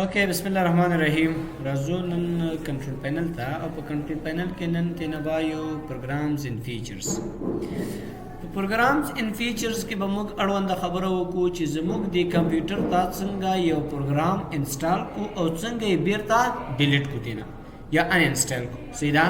اوکې بسم الله الرحمن الرحیم راځو نن کنټرول پینل ته او په کنټرول پینل کې نن تنوایو پروګرامز ان فیچرز پروګرامز ان فیچرز کې به موږ اړوند خبره وکړو چې زموږ د کمپیوټر ته څنګه یو پروګرام انسټال کو او څنګه یې بیرته ډیلیټ کو دینه یا ان انسټال کو سیدا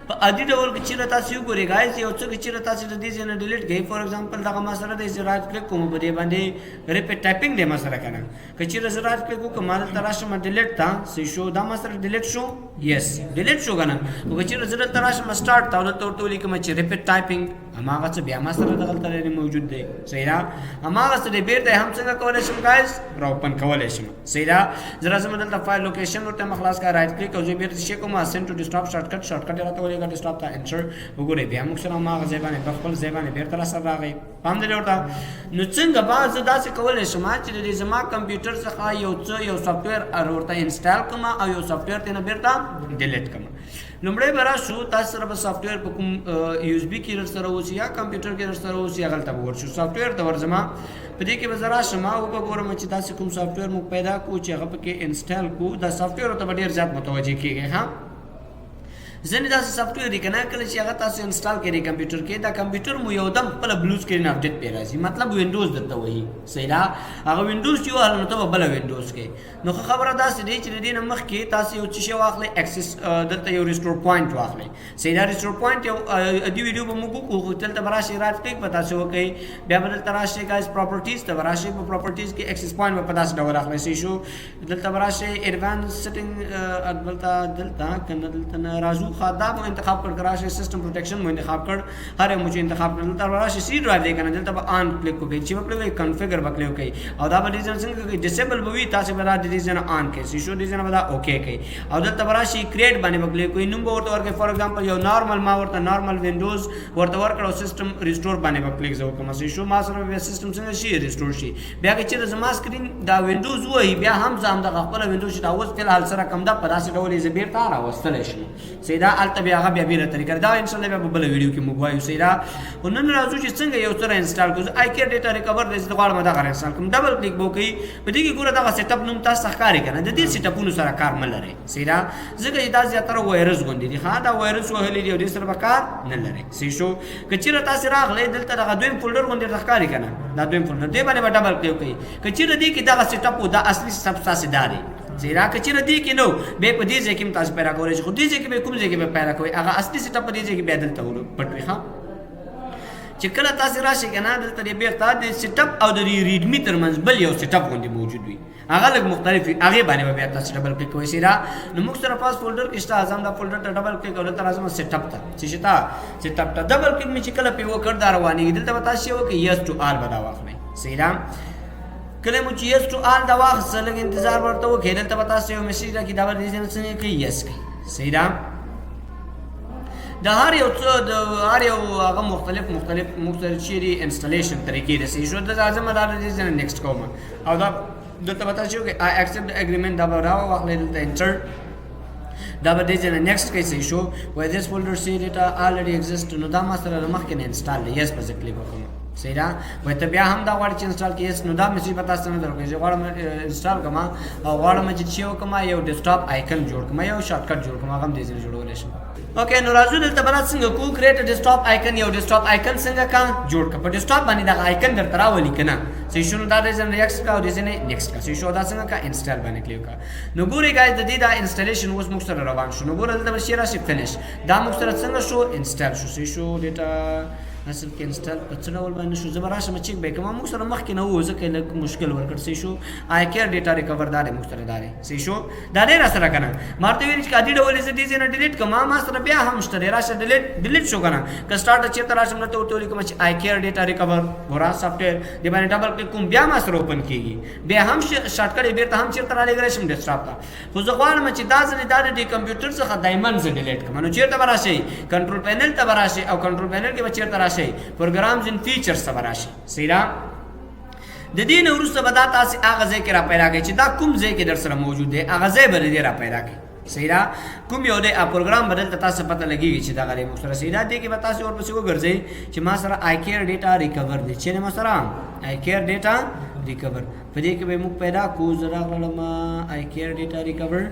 په عادي ډول کې چې تاسو وګورئ غایز یو څه چې تاسو د دې نه ډیلیټ کړئ فور ایگزامپل دا مسله د زرات کلیک کوم په دې باندې ریپیټ ټایپینګ د مسله کنه کچې زرات کلیک کوم مال تراشه ما ډیلیټ تا سې شو دا مسله ډیلیټ شو یس ډیلیټ شو کنه او کچې زرات تراشه ما سٹارټ تا ورته لیکم چې ریپیټ ټایپینګ هماغه څه بیا مسله دغلت لري موجود دی صحیح ده هماغه څه بیرته هم څنګه کولای شم غایز را اوپن کولای شم صحیح ده زرا زما دلته فایل لوکیشن ورته مخلاص کا رائټ کلیک او زه بیرته شي کوم اسنټ ټو ډیسکټاپ شارټکټ راته ولېګا ډیسکټاپ ته انټر وګورئ بیا موږ سره ما غزبانه په خپل ځبانه بیرته را سره راغی پام دې ورته نو څنګه با زه داسې کولای شم چې د زما کمپیوټر څخه یو سافټویر ورته انسټال کوم او یو سافټویر ته بیرته ډیلیټ کوم لومړی برا شو تاسو سره به سافټویر په کوم یو اس بي کې سره اوسي یا کمپیوټر کې سره اوسي هغه ته ورشو سافټویر ته ورځما په دې کې به زرا شما او به ګورم چې تاسو کوم سافټویر مو پیدا کو چې هغه پکې انسټال کو دا سافټویر ته ډیر زیات متوجه کیږي ها ځنې داسې سافټویر دی کنه کله چې هغه تاسو انسټال کړئ کمپیوټر کې دا کمپیوټر مو یو دم خپل بلو سکرین اپډیټ پی راځي مطلب وینډوز درته وایي صحیح ده هغه وینډوز یو حل نو ته بل وینډوز کې نو خبره داسې دی چې د دې مخ کې تاسو یو څه واخلئ اکسس دلته یو ریسټور پوینټ واخلئ صحیح ده ریسټور پوینټ یو دی ویډیو به موږ کوو دلته براشي رات کلیک پتا شو کوي بیا بدل تراشي گایز پراپرټیز ته براشي په پراپرټیز کې اکسس پوینټ په پتا ډول اخلئ صحیح شو دلته براشي ایڈوانس سیټینګ دلته کنه دلته راځو خاطا مو انتخاب کړ راشي سیستم پروټیکشن مو انتخاب کړ هر مو چې انتخاب کړل تر راشي سی ډرایو دی کنه دلته به آن کلیک کوئ چې وکړئ کنفیګر وکړئ کوي او دا به ډیزاین څنګه کوي ډیسیبل به وي تاسو به دا ډیزاین آن کوي سی شو ډیزاین به دا اوکے کوي او دلته به راشي کریټ باندې وکړئ کوئی نوم ورته ورکړئ فور ایگزامپل یو نارمل ما ورته نارمل وینډوز ورته ورکړو سیستم ریسټور باندې وکړئ زه کوم سی شو ما سره به سیستم څنګه شي ریسټور شي بیا چې زما سکرین دا وینډوز وای بیا هم زم د خپل وینډوز چې دا اوس په حال سره کم دا په داسې ډول یې زبیر تا راوستل شي سیدا الته بیا هغه بیا بیره طریقه دا ان شاء الله به بل ویډیو کې موږ وایو سیدا ونن راځو چې څنګه یو څه انسټال کوو آی کیر ډیټا ریکور د غواړم دا غره انسټال کوم ډبل کلیک وکړئ په دې کې ګوره دا سیټ اپ نوم تاسو ښکاري کنه د دې سیټ اپونو سره کار نه لري سیدا ځکه دا زیاتره وایرس غونډي دي ها دا وایرس وهلې دی او دې سره کار نه لري سی شو کچېره تاسو راغلې دلته دا دویم فولډر غونډي ښکاري کنه دا دویم فولډر دې باندې ډبل کلیک وکړئ کچېره دې کې دا سیټ اپ دا اصلي سب تاسو داري زیرا کچره دی کې نو به په دې ځکه تاسو پیدا کولای شئ خو دې ځکه به کوم ځکه به پیدا کوي هغه اصلي سیټ اپ دې ځکه به دلته ورو پټوي ها چې کله تاسو راشي کنه دلته دې بیرته د سیټ اپ او د ریډمی ترمنځ بل یو سیټ اپ غونډي موجود وي هغه لږ مختلف هغه باندې به تاسو ډبل کلیک کوئ سیرا نو موږ سره پاس فولډر کې شته اعظم دا فولډر ته ډبل کلیک او تر اعظم سیټ اپ ته چې شتا سیټ اپ ته ډبل کلیک می چې کله په وکړ دا رواني دلته تاسو یو کې یس ټو آل بدا واخلئ سیرا کله مو چې یس ټو آل دا واخلئ لږ انتظار ورته وکړئ دلته تاسو یو میسج راکې دا ور دې څنګه کوي یس کوي سیرا د هر یو څه د هر یو هغه مختلف شری انسټالیشن طریقې د سې شو د اعظم دا د نیکسټ کوم او دا دلته تاسو کې آی ایکسپټ اګریمنت دا راو واخلئ دلته انټر دا به دې نه نیکسټ کې سې شو وای دیس فولډر سی ډیټا الریډي ایگزیسټ نو دا ما سره مخکې نه انسټال دی یس په کلیک وکړم صحیح ده وای ته بیا هم دا غواړي چې انسټال کیس نو دا میسج پتا ستنه درکې چې غواړم انسټال کما او غواړم چې یو کما یو ډیسکټاپ آیکن جوړ کما یو شارټکټ جوړ کما هم دې ځای جوړول شي اوکې نو راځو دلته بل څنګه کو کریټ ډیسکټاپ آیکن یو ډیسکټاپ آیکن څنګه کا جوړ کا په ډیسکټاپ باندې دا آیکن درته راولي کنه چې شنو دا دې نیکسټ کا او دې نه نیکسټ کا چې شو دا څنګه کا انسټال باندې کلیک کا نو ګوري ګایز د دې دا انسټالیشن اوس موږ سره روان شو نو ګوره دلته شي راشي فینیش دا موږ سره څنګه شو انسټال شو شو ډیټا اصل کې انسټال په څه ډول باندې شو زما راشه چیک به کوم موږ سره مخکې نه وو ځکه لږ مشکل ورکړ سي شو آی کیر ډیټا ریکور دار موږ سره دار سي شو دا نه را سره کنه مارته ویل چې کادي ډول زه دې نه ډیلیټ کوم ما سره بیا هم شته راشه ډیلیټ شو کنه که سٹارټ چې تر راشه نو ته ورته کوم چې آی کیر ډیټا ریکور ورا سافټویر دې باندې ډبل کلیک کوم بیا ما سره اوپن کیږي بیا هم شارټکټ بیرته هم چیرته را لګرای شم ډیسکټاپ ته خو زه غواړم چې دا ځنې دا د کمپیوټر څخه دایمن زه ډیلیټ کوم نو چیرته راشي کنټرول پینل ته راشي او کنټرول پینل کې به چیرته راشي پروګرام ان فیچرز ته راشي سیدا د دې نو وروسته به دا تاسو هغه ځای کې را پیدا کړئ چې دا کوم ځای کې در سره موجود دی هغه ځای به دې را پیدا کړئ سیدا کوم یو دی پروګرام بدل تاسو پته لګیږي چې دا غری مخسره سیدا دی کې به تاسو ورپسې وګرځئ چې ما سره آی کیر ډیټا ریکور دی چې ما سره آی کیر ډیټا ریکور په دې کې به موږ پیدا کو زرا غلم آی کیر ډیټا ریکور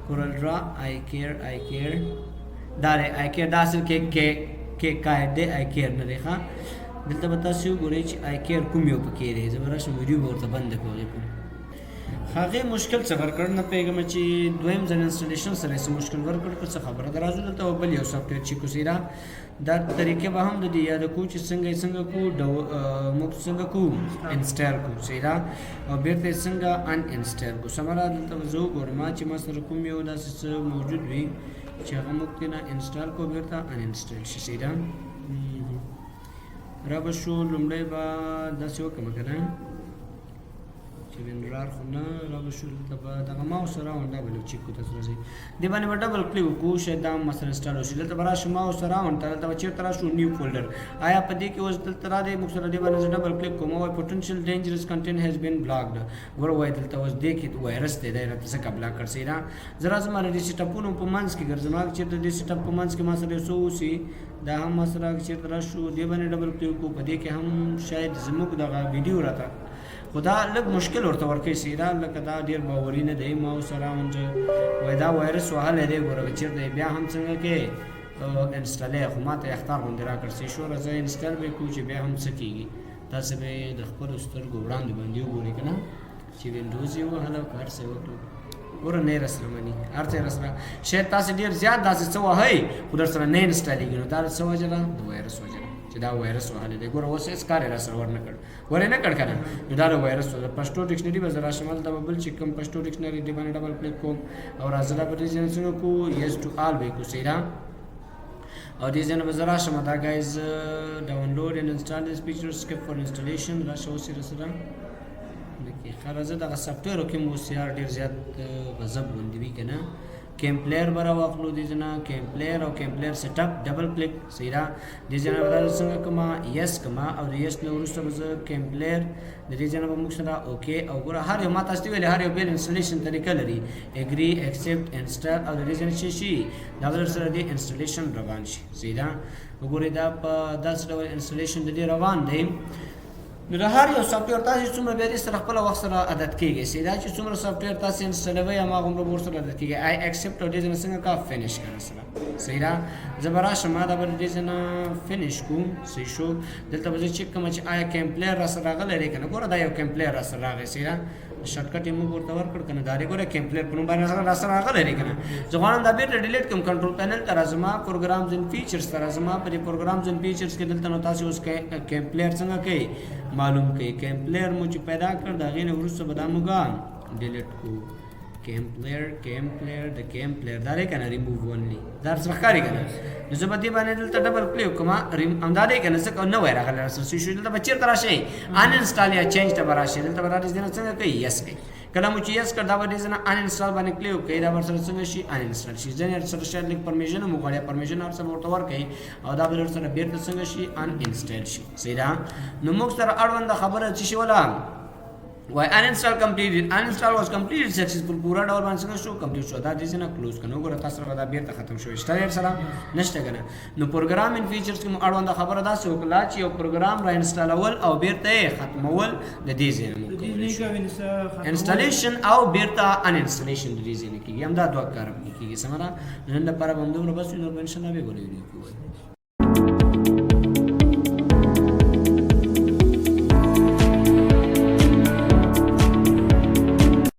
کورل ډرا آی کیر دا آی کیر دا اصل کې قاعده آی کیر نه دی ښا دلته به تاسو ګورئ چې آی کیر کوم یو پکې دی زبرش ویډیو ورته بند کولی هغه مشکل څه ورکړ نه پیغام چې دویم ځل انسټالیشن سره څه مشکل ورکړ څه خبره درازو ته بل یو سافټویر چې کوسیرا دا طریقې به هم د دې یاد کو چې څنګه کو موږ څنګه کو انسټال کو سیرا او بیرته څنګه ان انسټال کو سمرا دلته زه ګورم چې ما سره کوم یو داسې موجود وي چې هغه موږ نه انسټال کو بیرته ان انسټال شي سیرا را به شو لومړی به داسې وکړم کنه چې وینرار خو نه را به شو دلته به دغه ماوس راوند ډبل چیک کو تاسو راځي دی باندې به ډبل کلیک وکړو چې دا مثلا انسټال وشي دلته به راشو ماوس راوند دلته به چیرته راشو نیو فولډر آیا په دې کې اوس دلته را دی موږ سره دی باندې ډبل کلیک کوم او پوتنشل ډینجرس کنټینټ هیز بین بلاکډ ګور وای دلته اوس دې کې وایرس دی دا څه کا بلاک کړ سیرا زرا زما د سټاپونو په منځ کې ګرځم چې د سټاپ په منځ کې ما سره سو وسی دا هم مسره چې راشو دی باندې ډبل کلیک کو په دې کې هم شاید زموږ دغه ویډیو راته خدا لږ مشکل ورته ورکې سیرا لکه دا ډیر باوري نه دی ما سره اونځ وای دا وایرس وهاله دی ګوره چې بیا هم څنګه کې انسټال خو ماته اختیار غونډه را کړسي شو راځي انسټال به کو چې بیا هم سکیږي تاسو به د خپل سترګو وړاندې باندې وګورئ کنه چې وینډوز یو هله کار څه وکړو ګوره نه رسلمنی ارته رسله شاید تاسو ډیر زیات داسې څه وهي خو در سره نه انسټالیږي نو دا څه وجه د وایرس وجه چې دا وایرس وهاله دی ګوره اوس هیڅ کار را سره ورنه کړ ورنه کړ کنه نو دا وایرس د پښتو ډکشنری به زرا شمال د بل چې کوم پښتو ډکشنری دی باندې ډبل کلیک کوم او راځلا په دې ځنه کو یس ټو آل به کو سیرا او دې ځنه به زرا شمه دا گایز ډاونلوډ اینڈ انسټال دیس فیچرز سکپ فور انسټالیشن را شو سره سره لکه خرازه دغه سافټویر کې مو سیار ډیر زیات غضب وندي وی کنه کیمپلیر برا واخلو دي جنا کیمپلیر او کیمپلیر سیټ اپ ډبل کلیک سیرا دي جنا بدل څنګه کما یس کما او یس نو ورسته بز کیمپلیر د دې جنا په موږ سره اوکے او ګره هر یو ماته استوي هر یو بیل انسټالیشن طریقه لري اګری ایکسپټ انسټال او د دې جنا شي دا سره دی انسټالیشن روان شي سیرا وګوره دا په داس ډول انسټالیشن د دې روان دی نو د هر یو سافټویر تاسو څومره به سره خپل وخت سره عادت کیږي سیدا چې څومره سافټویر تاسو انسټالوي یا ما غوړ ور سره عادت کیږي آی ایکسپټ او دې څنګه کا فینیش کړه سره سیدا زبر شمه دا بر دې څنګه فینیش کو سی شو دلته به چې کوم چې آی کمپلیر را سره غلې کنه ګوره دا یو کمپلیر را سره راغی سیدا شارټ کټ یې موږ ورته ورکړ کنه دا لري ګوره کمپلیر په نوم باندې را سره غلې کنه ځوانان دا بیرته ډیلیټ کوم کنټرول پینل تر ازما پروګرامز ان فیچرز تر ازما په پروګرامز ان فیچرز کې دلته نو تاسو اوس کمپلیر څنګه کوي معلوم کوي کمپلیر مو چې پیدا کړ دا غینه ورسره بداموګا ډیلیټ کو کمپلیر د کمپلیر دا لري کنه ریموو اونلی دا څه ښکاری کنه نو زه به دې باندې دلته ډبل کلیک کوم امدادې کنه څه نو وای راغلی سره شو دلته بچیر تر شي ان انسټال یا چینج ته براشي دلته برابر دې نه څنګه کوي یس کوي کله مو چې یس کړ دا به دې نه ان انسټال باندې کلیک کوي دا ورسره څنګه شي ان انسټال شي ځنه سره شاید لیک پرمیشن مو غواړي پرمیشن اور سره ورته ورکړي او دا به سره بیرته څنګه شي ان انسټال شي سیدا نو موږ سره اړوند خبره چې شي ولا why uninstall completed uninstall was completed successful پورا ډول باندې څنګه شو کمپلیټ شو دا دې نه کلوز کنه وګوره تاسو غدا بیرته ختم شو اسټارټ سره نشته کنه نو پروګرام ان فیچرز کې اړوند خبره دا سو کلا چې یو پروګرام را انسټالول او بیرته ختمول د دې ځای انسټالیشن او بیرته ان انسټالیشن د دې ځای کې هم دا دوه کار کیږي سمرا نن لپاره هم دومره بس نور منشن نه به ګولې